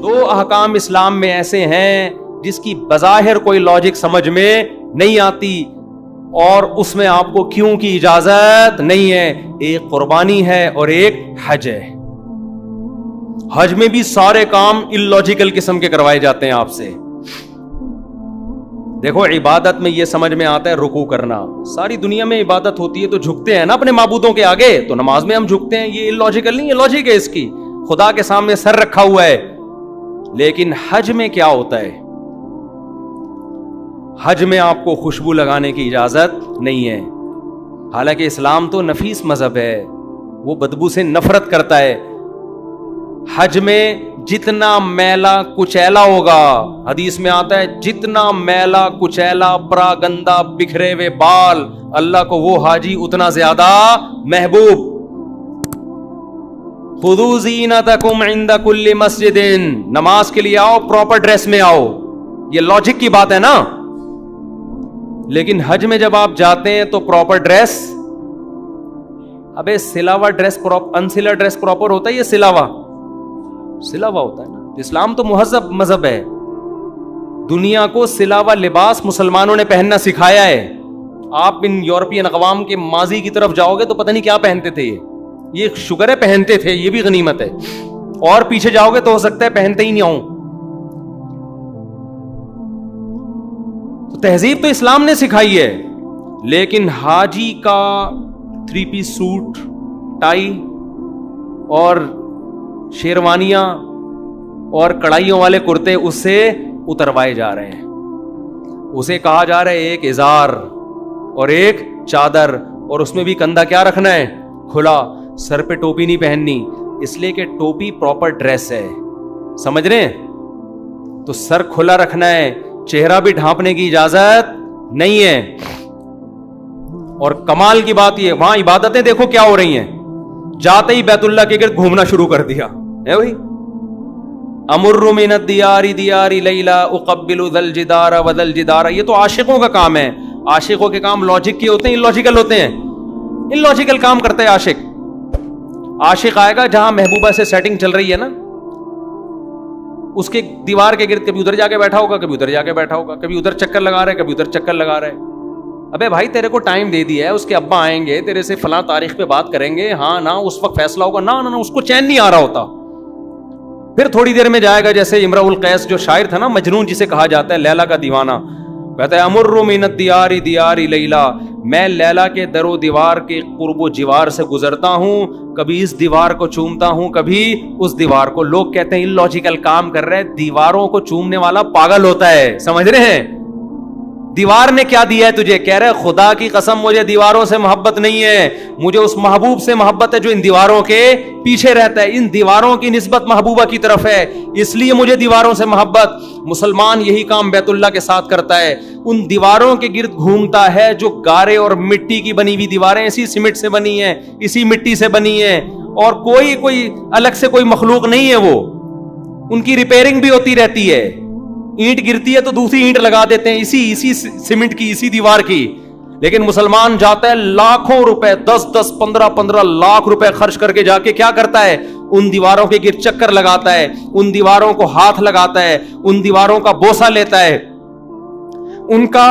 دو احکام اسلام میں ایسے ہیں جس کی بظاہر کوئی لاجک سمجھ میں نہیں آتی اور اس میں آپ کو کیوں کی اجازت نہیں ہے. ایک قربانی ہے اور ایک حج ہے. حج میں بھی سارے کام اللاجیکل قسم کے کروائے جاتے ہیں آپ سے. دیکھو عبادت میں یہ سمجھ میں آتا ہے رکوع کرنا, ساری دنیا میں عبادت ہوتی ہے تو جھکتے ہیں نا اپنے معبودوں کے آگے, تو نماز میں ہم جھکتے ہیں, یہ اللاجیکل نہیں ہے, لاجک ہے اس کی, خدا کے سامنے سر رکھا ہوا ہے. لیکن حج میں کیا ہوتا ہے؟ حج میں آپ کو خوشبو لگانے کی اجازت نہیں ہے. حالانکہ اسلام تو نفیس مذہب ہے, وہ بدبو سے نفرت کرتا ہے. حج میں جتنا میلا کچیلا ہوگا, حدیث میں آتا ہے جتنا میلا کچیلا پرا گندا بکھرے ہوئے بال, اللہ کو وہ حاجی اتنا زیادہ محبوب. خذوا زینتکم عند کل مسجد, نماز کے لیے آؤ پراپر ڈریس میں آؤ, یہ لاجک کی بات ہے نا. لیکن حج میں جب آپ جاتے ہیں تو پراپر ڈریس, ابے سلاوا ڈریس انسلا ڈریس پراپر ہوتا ہے, یہ سلاوا ہوتا ہے نا. اسلام تو مہذب مذہب ہے. دنیا کو سلاوا لباس مسلمانوں نے پہننا سکھایا ہے. آپ ان یورپین اقوام کے ماضی کی طرف جاؤ گے تو پتہ نہیں کیا پہنتے تھے, یہ شکر ہے پہنتے تھے, یہ بھی غنیمت ہے. اور پیچھے جاؤ گے تو ہو سکتا ہے پہنتے ہی نہیں ہوں. تو تہذیب تو اسلام نے سکھائی ہے. لیکن حاجی کا 3 پیس سوٹ, ٹائی اور شیروانیاں اور کڑھائیوں والے کرتے اس سے اتروائے جا رہے ہیں. اسے کہا جا رہا ہے ایک ازار اور ایک چادر, اور اس میں بھی کندھا کیا رکھنا ہے؟ کھلا. سر پہ ٹوپی نہیں پہننی, اس لیے کہ ٹوپی پراپر ڈریس ہے, سمجھ رہے ہیں؟ تو سر کھلا رکھنا ہے, چہرہ بھی ڈھانپنے کی اجازت نہیں ہے. اور کمال کی بات یہ, وہاں عبادتیں دیکھو کیا ہو رہی ہیں. جاتے ہی بیت اللہ کے گرد گھومنا شروع کر دیا ہے بھائی. امر من الدیار دیار لیلا اقبل ذا الجدار وذا الجدار, یہ تو عاشقوں کا کام ہے. عاشقوں کے کام لاجک کے ہوتے ہیں, اللاجیکل ہوتے ہیں. اللاجیکل کام کرتا ہے عاشق. عاشق آئے گا جہاں محبوبہ سے سیٹنگ چل رہی ہے نا, اس کے دیوار کے گرد کبھی ادھر جا کے بیٹھا ہوگا, کبھی ادھر جا کے بیٹھا ہوگا, کبھی ادھر چکر لگا رہا ہے, کبھی ادھر چکر لگا رہا ہے. ابے بھائی تیرے کو ٹائم دے دیا ہے, اس کے ابا آئیں گے تیرے سے فلاں تاریخ پہ بات کریں گے, ہاں نا اس وقت فیصلہ ہوگا, نا اس کو چین نہیں آ رہا ہوتا. پھر تھوڑی دیر میں جائے گا, جیسے امرؤ القیس جو شاعر تھا نا, مجنون جسے کہا جاتا ہے, لیلا کا دیوانہ, کہتا ہے امر من الدیار دیار لیلا, میں لیلا کے در و دیوار کے قرب و جوار سے گزرتا ہوں, کبھی اس دیوار کو چومتا ہوں کبھی اس دیوار کو. لوگ کہتے ہیں اللاجیکل کام کر رہے ہیں, دیواروں کو چومنے والا پاگل ہوتا ہے, سمجھ رہے ہیں؟ دیوار نے کیا دیا ہے تجھے؟ کہہ رہے خدا کی قسم مجھے دیواروں سے محبت نہیں ہے, مجھے اس محبوب سے محبت ہے جو ان دیواروں کے پیچھے رہتا ہے. ان دیواروں کی نسبت محبوبہ کی طرف ہے, اس لیے مجھے دیواروں سے محبت. مسلمان یہی کام بیت اللہ کے ساتھ کرتا ہے, ان دیواروں کے گرد گھومتا ہے جو گارے اور مٹی کی بنی ہوئی دیواریں, اسی سیمنٹ سے بنی ہیں, اسی مٹی سے بنی ہیں, اور کوئی الگ سے کوئی مخلوق نہیں ہے. وہ ان کی ریپیئرنگ بھی ہوتی رہتی ہے. اینٹ گرتی ہے تو دوسری اینٹ لگا دیتے ہیں اسی سیمنٹ کی, اسی دیوار کی. لیکن مسلمان جاتا ہے لاکھوں روپے, 10 15 لاکھ روپے خرچ کر کے جا کے کیا کرتا ہے؟ ان دیواروں کے گرد چکر لگاتا ہے, ان دیواروں کو ہاتھ لگاتا ہے, ان دیواروں کا بوسہ لیتا ہے, ان کا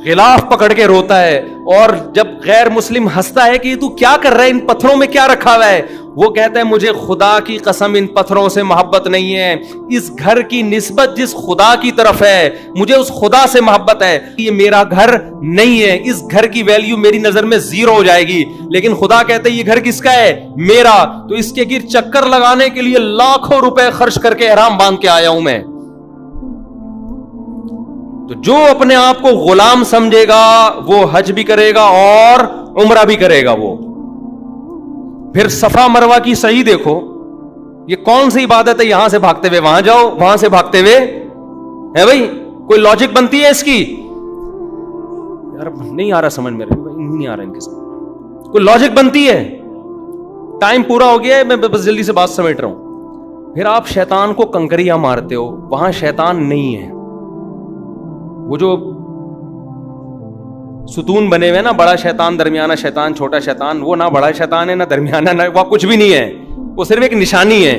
غلاف پکڑ کے روتا ہے. اور جب غیر مسلم ہنستا ہے کہ تو کیا کر رہا ہے, ان پتھروں میں کیا رکھا ہوا ہے, وہ کہتا ہے مجھے خدا کی قسم ان پتھروں سے محبت نہیں ہے, اس گھر کی نسبت جس خدا کی طرف ہے مجھے اس خدا سے محبت ہے. یہ میرا گھر نہیں ہے, اس گھر کی ویلیو میری نظر میں 0 ہو جائے گی. لیکن خدا کہتا ہے یہ گھر کس کا ہے؟ میرا. تو اس کے گرد چکر لگانے کے لیے لاکھوں روپے خرچ کر کے احرام باندھ کے آیا ہوں میں. تو جو اپنے آپ کو غلام سمجھے گا وہ حج بھی کرے گا اور عمرہ بھی کرے گا. وہ پھر صفا مروہ کی سعی دیکھو, یہ کون سی عبادت ہے؟ یہاں سے بھاگتے ہوئے وہاں جاؤ, وہاں سے بھاگتے ہوئے ہے بھائی. کوئی لاجک بنتی ہے اس کی؟ یار نہیں آ رہا سمجھ میں, نہیں آ رہا ان کے سمجھ. کوئی لاجک بنتی ہے؟ ٹائم پورا ہو گیا ہے, میں بس جلدی سے بات سمیٹ رہا ہوں. پھر آپ شیطان کو کنکریاں مارتے ہو, وہاں شیطان نہیں ہے. وہ جو ستون بنے ہوئے نا, بڑا شیطان, درمیانہ شیطان, چھوٹا شیطان, وہ نہ بڑا شیطان ہے نہ درمیانہ, نہ وہ کچھ بھی نہیں ہے, وہ صرف ایک نشانی ہے.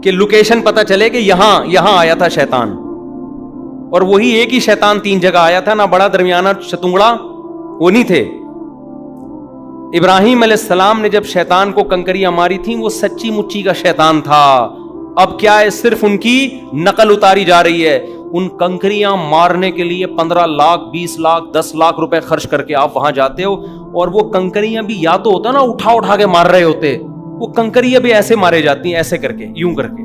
کہ لوکیشن پتا چلے کہ یہاں آیا تھا شیطان, اور وہی ایک ہی شیطان 3 جگہ آیا تھا, نہ بڑا درمیانہ شتونگڑا وہ نہیں تھے. ابراہیم علیہ السلام نے جب شیطان کو کنکریاں ماری تھیں وہ سچی مچی کا شیطان تھا. اب کیا ہے, صرف ان کی نقل اتاری جا رہی ہے. ان کنکریاں مارنے کے لیے 15 لاکھ 20 لاکھ 10 لاکھ روپے خرچ کر کے آپ وہاں جاتے ہو, اور وہ کنکریاں بھی یا تو ہوتا نا اٹھا کے مار رہے ہوتے, وہ کنکریاں بھی ایسے مارے جاتی ہیں, ایسے کر کے, یوں کر کے.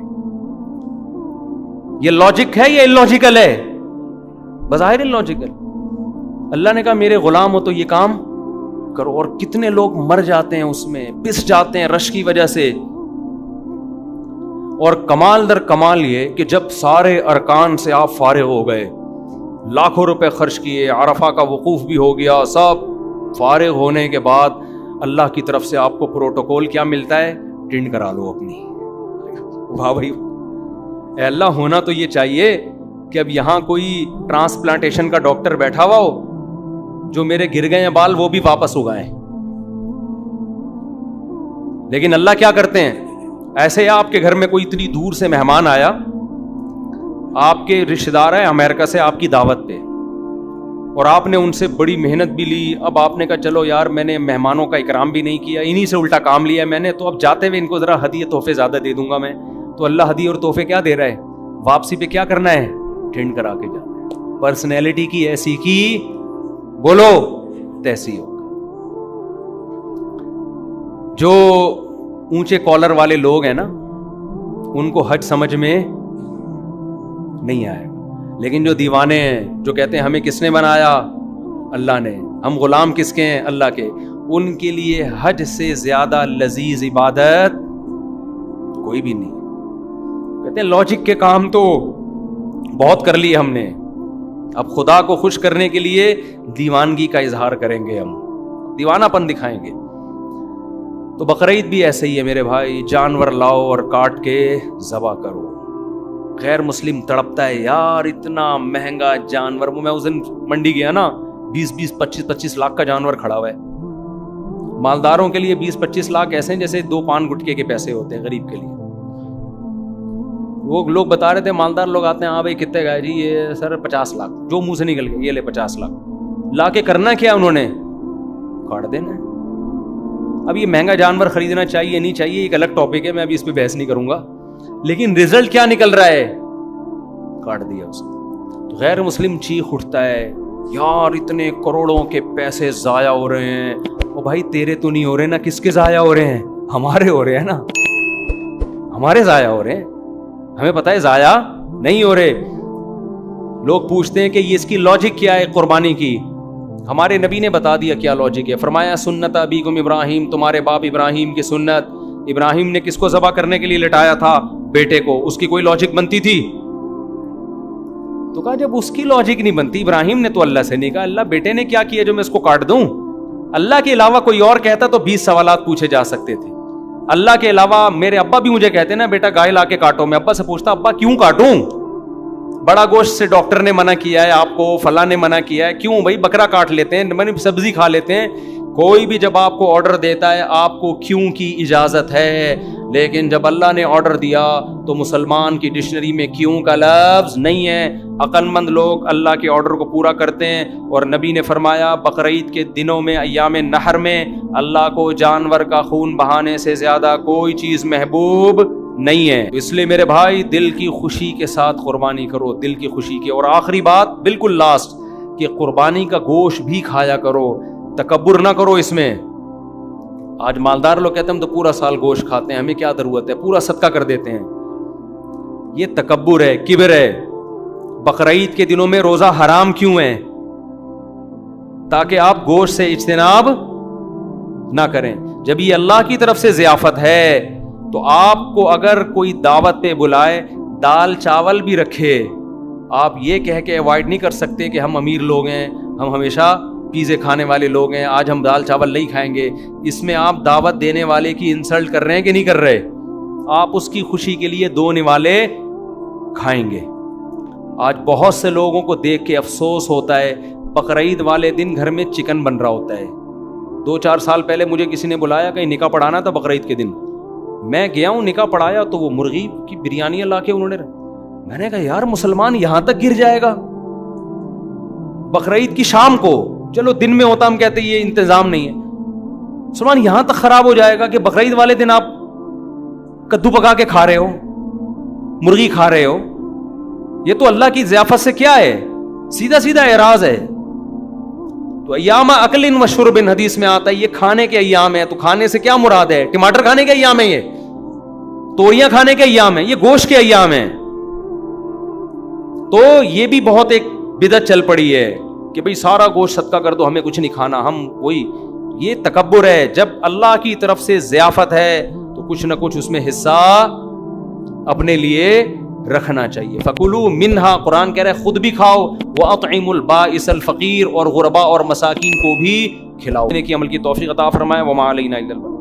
یہ لاجک ہے یا اللاجیکل ہے؟ بظاہر اللاجیکل. اللہ نے کہا میرے غلام ہو تو یہ کام کرو, اور کتنے لوگ مر جاتے ہیں اس میں, پس جاتے ہیں رش کی وجہ سے. اور کمال در کمال یہ کہ جب سارے ارکان سے آپ فارغ ہو گئے, لاکھوں روپے خرچ کیے, عرفہ کا وقوف بھی ہو گیا, سب فارغ ہونے کے بعد اللہ کی طرف سے آپ کو پروٹوکول کیا ملتا ہے؟ ٹینڈ کرا لو اپنی. واہ بھائی, اے اللہ, ہونا تو یہ چاہیے کہ اب یہاں کوئی ٹرانسپلانٹیشن کا ڈاکٹر بیٹھا ہوا ہو, جو میرے گر گئے ہیں بال وہ بھی واپس اگائیں. لیکن اللہ کیا کرتے ہیں, ایسے آپ کے گھر میں کوئی اتنی دور سے مہمان آیا, آپ کے رشتہ دار ہے امریکہ سے آپ کی دعوت پہ, اور آپ نے ان سے بڑی محنت بھی لی. اب آپ نے کہا چلو یار میں نے مہمانوں کا اکرام بھی نہیں کیا, انہی سے الٹا کام لیا میں نے, تو اب جاتے ہوئے ان کو ذرا ہدیے تحفے زیادہ دے دوں گا میں. تو اللہ ہدیے اور تحفے کیا دے رہا ہے, واپسی پہ کیا کرنا ہے, ٹینڈ کرا کے جانا ہے. پرسنالٹی کی ایسی کی بولو تیسی ہو. جو اونچے کالر والے لوگ ہیں نا, ان کو حج سمجھ میں نہیں آئے گا, لیکن جو دیوانے ہیں, جو کہتے ہیں ہمیں کس نے بنایا, اللہ نے, ہم غلام کس کے ہیں, اللہ کے, ان کے لیے حج سے زیادہ لذیذ عبادت کوئی بھی نہیں. کہتے ہیں لاجک کے کام تو بہت کر لیے ہم نے, اب خدا کو خوش کرنے کے لیے دیوانگی کا اظہار کریں گے, ہم دیوانہ پن دکھائیں گے. تو بقرعید بھی ایسے ہی ہے میرے بھائی, جانور لاؤ اور کاٹ کے ذبح کرو. غیر مسلم تڑپتا ہے یار اتنا مہنگا جانور. میں اس دن منڈی گیا نا, 20 25 لاکھ کا جانور کھڑا ہوا ہے. مالداروں کے لیے 20-25 لاکھ ایسے ہیں جیسے 2 پان گٹکے کے پیسے ہوتے ہیں غریب کے لیے. وہ لوگ بتا رہے تھے, مالدار لوگ آتے ہیں, ہاں بھائی کتنے گئے جی, یہ سر 50 لاکھ, جو منہ سے نکل گئے یہ لے 50 لاکھ. لا کے کرنا کیا انہوں نے, کاٹ دینا. اب یہ مہنگا جانور خریدنا چاہیے نہیں چاہیے ایک الگ ٹاپک ہے, میں ابھی اس پہ بحث نہیں کروں گا, لیکن رزلٹ کیا نکل رہا ہے, کاٹ دیا اس کو. تو غیر مسلم چیخ اٹھتا ہے یار اتنے کروڑوں کے پیسے ضائع ہو رہے ہیں. او بھائی تیرے تو نہیں ہو رہے نا, کس کے ضائع ہو رہے ہیں, ہمارے ہو رہے ہیں نا, ہمارے ضائع ہو رہے ہیں. ہمیں پتہ ہے ضائع نہیں ہو رہے. لوگ پوچھتے ہیں کہ یہ اس کی لاجک کیا ہے قربانی کی. ہمارے نبی نے بتا دیا کیا لاجک ہے. فرمایا سنت ابیکم ابراہیم, تمہارے باپ ابراہیم کی سنت. ابراہیم نے کس کو ذبح کرنے کے لیے لٹایا تھا, بیٹے کو. اس کی کوئی لاجک بنتی تھی؟ تو کہا جب اس کی لاجک نہیں بنتی, ابراہیم نے تو اللہ سے نہیں کہا اللہ بیٹے نے کیا کیا جو میں اس کو کاٹ دوں. اللہ کے علاوہ کوئی اور کہتا تو 20 سوالات پوچھے جا سکتے تھے. اللہ کے علاوہ میرے ابا بھی مجھے کہتے نا بیٹا گائے لا کے کاٹو, میں ابا سے پوچھتا ابا کیوں کاٹوں, بڑا گوشت سے ڈاکٹر نے منع کیا ہے آپ کو, فلاں نے منع کیا ہے, کیوں بھائی بکرا کاٹ لیتے ہیں, میں نے سبزی کھا لیتے ہیں. کوئی بھی جب آپ کو آرڈر دیتا ہے آپ کو کیوں کی اجازت ہے, لیکن جب اللہ نے آرڈر دیا تو مسلمان کی ڈکشنری میں کیوں کا لفظ نہیں ہے. عقل مند لوگ اللہ کے آرڈر کو پورا کرتے ہیں. اور نبی نے فرمایا بقرعید کے دنوں میں, ایام نحر میں, اللہ کو جانور کا خون بہانے سے زیادہ کوئی چیز محبوب نہیں ہے. اس لیے میرے بھائی دل کی خوشی کے ساتھ قربانی کرو, دل کی خوشی کے. اور آخری بات بالکل لاسٹ, کہ قربانی کا گوشت بھی کھایا کرو, تکبر نہ کرو اس میں. آج مالدار لوگ کہتے ہیں ہم تو پورا سال گوشت کھاتے ہیں, ہمیں کیا ضرورت ہے, پورا صدقہ کر دیتے ہیں. یہ تکبر ہے, کبر ہے. بقرعید کے دنوں میں روزہ حرام کیوں ہے؟ تاکہ آپ گوشت سے اجتناب نہ کریں. جب یہ اللہ کی طرف سے ضیافت ہے تو آپ کو اگر کوئی دعوت پہ بلائے, دال چاول بھی رکھے, آپ یہ کہہ کے اوائڈ نہیں کر سکتے کہ ہم امیر لوگ ہیں, ہم ہمیشہ پیزے کھانے والے لوگ ہیں, آج ہم دال چاول نہیں کھائیں گے. اس میں آپ دعوت دینے والے کی انسلٹ کر رہے ہیں کہ نہیں کر رہے؟ آپ اس کی خوشی کے لیے 2 نوالے کھائیں گے. آج بہت سے لوگوں کو دیکھ کے افسوس ہوتا ہے, بقرعید والے دن گھر میں چکن بن رہا ہوتا ہے. 2-4 سال پہلے مجھے کسی نے بلایا, کہیں نکاح پڑھانا تھا بقرعید کے دن, میں گیا ہوں نکاح پڑھایا تو وہ مرغی کی بریانی لا کے انہوں نے، میں نے کہا یار مسلمان یہاں تک گر جائے گا بقرعید کی شام کو، چلو دن میں ہوتا ہم کہتے یہ انتظام نہیں ہے، مسلمان یہاں تک خراب ہو جائے گا کہ بقرعید والے دن آپ کدو پکا کے کھا رہے ہو، مرغی کھا رہے ہو، یہ تو اللہ کی ضیافت سے کیا ہے، سیدھا سیدھا اعراض ہے۔ تو ایام اکل و شرب حدیث میں آتا ہے یہ کھانے کے ایام ہے، تو کھانے سے کیا مراد ہے؟ ٹماٹر کھانے کے ایام ہے، یہ توریاں کھانے کے ایام ہے، یہ گوشت کے ایام ہیں۔ تو یہ بھی بہت ایک بدعت چل پڑی ہے کہ بھئی سارا گوشت صدقہ کر دو، ہمیں کچھ نہیں کھانا، ہم وہی، یہ تکبر ہے۔ جب اللہ کی طرف سے ضیافت ہے تو کچھ نہ کچھ اس میں حصہ اپنے لیے رکھنا چاہیے۔ فَكُلُوا مِنْهَا، قرآن کہہ رہا ہے خود بھی کھاؤ، وَأَطْعِمُوا الْبَائِسَ الْفَقِيرَ، اور غربا اور مساکین کو بھی کھلاؤ۔ کی عمل کی توفیق عطا فرمائے۔ وَمَا عَلَيْنَا إِلَّا الْبَلَاغُ۔